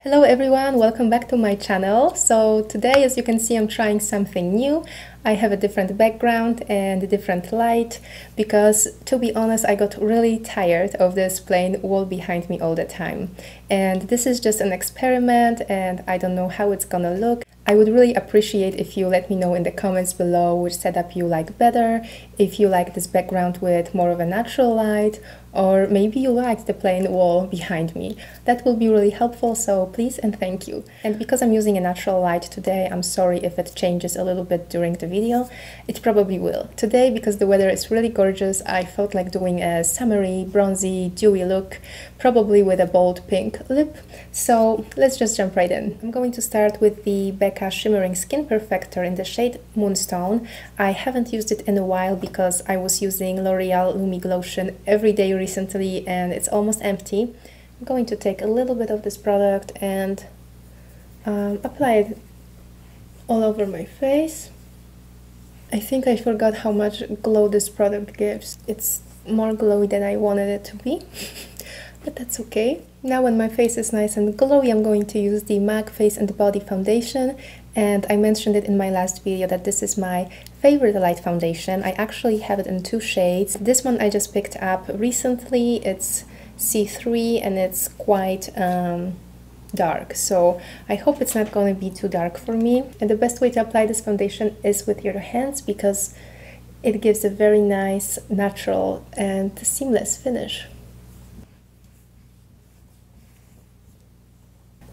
Hello everyone, welcome back to my channel. So today, as you can see, I'm trying something new. I have a different background and a different light because, to be honest, I got really tired of this plain wall behind me all the time. And this is just an experiment and I don't know how it's gonna look. I would really appreciate if you let me know in the comments below which setup you like better, if you like this background with more of a natural light, or maybe you like the plain wall behind me. That will be really helpful, so please and thank you. And because I'm using a natural light today, I'm sorry if it changes a little bit during the video. It probably will. Today, because the weather is really gorgeous, I felt like doing a summery, bronzy, dewy look, probably with a bold pink lip. So let's just jump right in. I'm going to start with the BECCA Shimmering Skin Perfector in the shade Moonstone. I haven't used it in a while because I was using L'Oreal Lumi Glotion every day recently and it's almost empty. I'm going to take a little bit of this product and apply it all over my face. I think I forgot how much glow this product gives. It's more glowy than I wanted it to be, but that's okay. Now when my face is nice and glowy, I'm going to use the MAC Face and Body Foundation, and I mentioned it in my last video that this is my favorite light foundation. I actually have it in two shades. This one I just picked up recently. It's C3 and it's quite dark, so I hope it's not going to be too dark for me. And the best way to apply this foundation is with your hands because it gives a very nice, natural and seamless finish.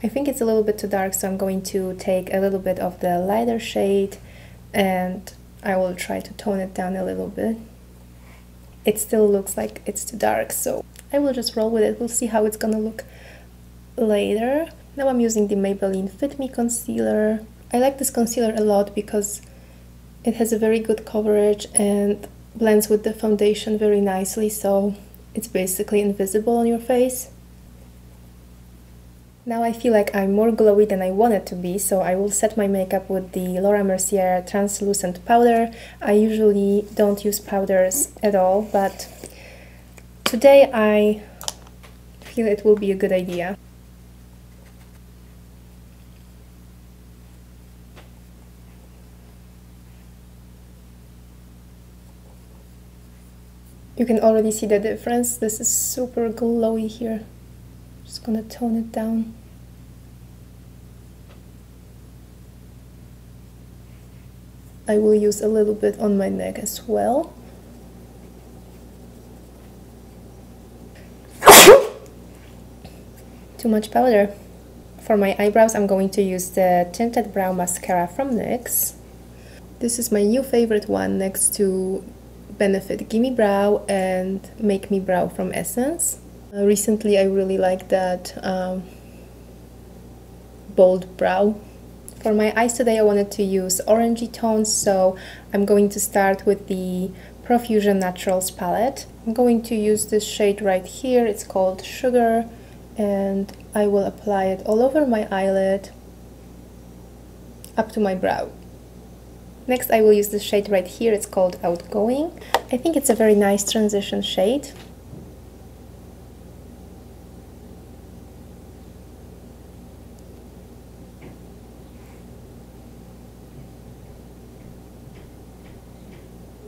I think it's a little bit too dark, so I'm going to take a little bit of the lighter shade and I will try to tone it down a little bit. It still looks like it's too dark, so I will just roll with it. We'll see how it's gonna look later. Now I'm using the Maybelline Fit Me concealer. I like this concealer a lot because it has a very good coverage and blends with the foundation very nicely, so it's basically invisible on your face. Now I feel like I'm more glowy than I want it to be, so I will set my makeup with the Laura Mercier translucent powder. I usually don't use powders at all, but today I feel it will be a good idea. You can already see the difference. This is super glowy here. Just gonna tone it down. I will use a little bit on my neck as well. Too much powder. For my eyebrows, I'm going to use the Tinted Brow Mascara from NYX. This is my new favorite one next to Benefit Gimme Brow and Make Me Brow from Essence. Recently I really like that bold brow. For my eyes today I wanted to use orangey tones, so I'm going to start with the Profusion Naturals palette. I'm going to use this shade right here, it's called Sugar, and I will apply it all over my eyelid up to my brow. Next I will use this shade right here, it's called Outgoing. I think it's a very nice transition shade.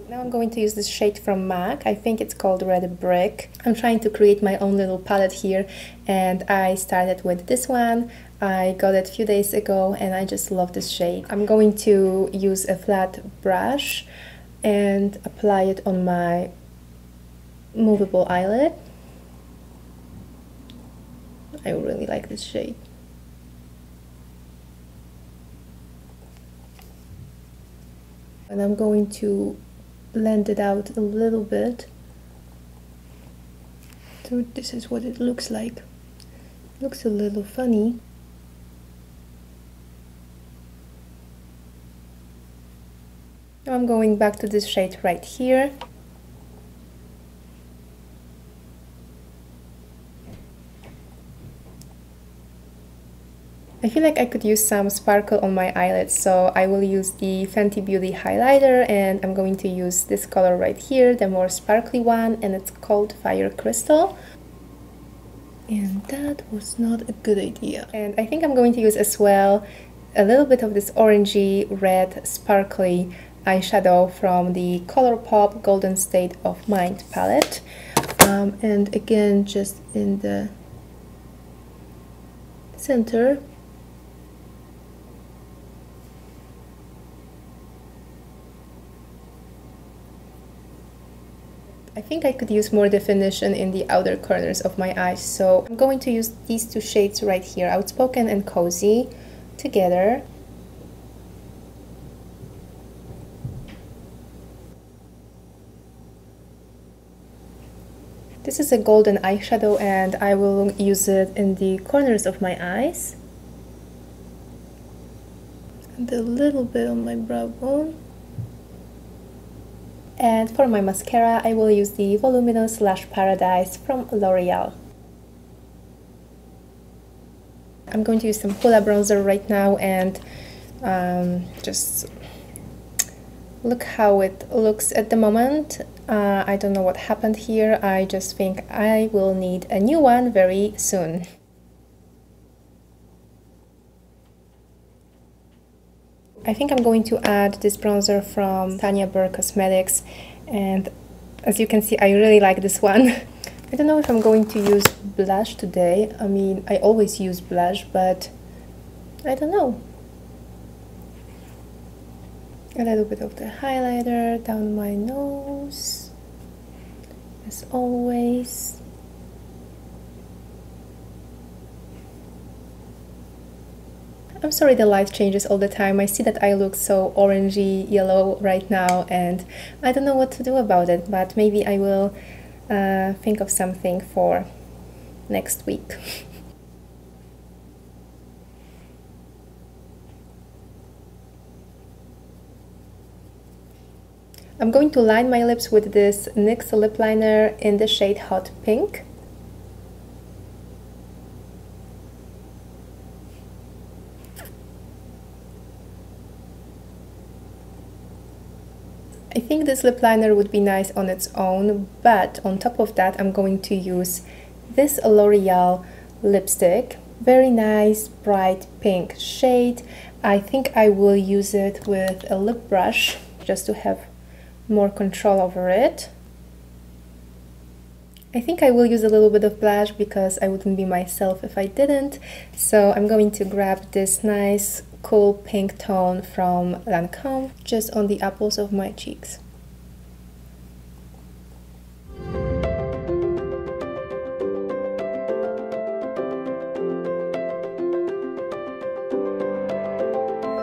Now I'm going to use this shade from MAC. I think it's called Red Brick. I'm trying to create my own little palette here and I started with this one. I got it a few days ago and I just love this shade. I'm going to use a flat brush and apply it on my movable eyelid. I really like this shade. And I'm going to blend it out a little bit. So this is what it looks like. It looks a little funny. Now I'm going back to this shade right here. I feel like I could use some sparkle on my eyelids, so I will use the Fenty Beauty highlighter and I'm going to use this color right here, the more sparkly one, and it's called Fire Crystal. And that was not a good idea. And I think I'm going to use as well a little bit of this orangey red sparkly eyeshadow from the ColourPop Golden State of Mind palette. And again, just in the center. I think I could use more definition in the outer corners of my eyes, so I'm going to use these two shades right here, Outspoken and Cozy, together. This is a golden eyeshadow and I will use it in the corners of my eyes and a little bit on my brow bone. And for my mascara, I will use the Voluminous Lash Paradise from L'Oreal. I'm going to use some Hoola bronzer right now and just look how it looks at the moment. I don't know what happened here. I just think I will need a new one very soon. I think I'm going to add this bronzer from TANYA BURR Cosmetics, and as you can see, I really like this one. I don't know if I'm going to use blush today. I mean, I always use blush, but I don't know. A little bit of the highlighter down my nose, as always. I'm sorry the light changes all the time. I see that I look so orangey yellow right now and I don't know what to do about it, but maybe I will think of something for next week. I'm going to line my lips with this NYX lip liner in the shade Hot Pink. I think this lip liner would be nice on its own, but on top of that I'm going to use this L'Oreal lipstick. Very nice bright pink shade. I think I will use it with a lip brush just to have more control over it. I think I will use a little bit of blush because I wouldn't be myself if I didn't. So I'm going to grab this nice cool pink tone from LANCOME just on the apples of my cheeks.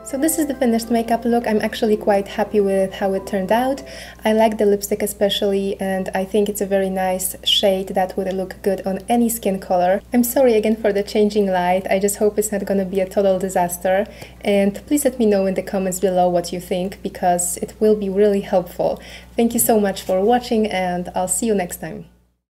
So this is the finished makeup look. I'm actually quite happy with how it turned out. I like the lipstick especially, and I think it's a very nice shade that would look good on any skin color. I'm sorry again for the changing light. I just hope it's not gonna be a total disaster. And please let me know in the comments below what you think, because it will be really helpful. Thank you so much for watching, and I'll see you next time.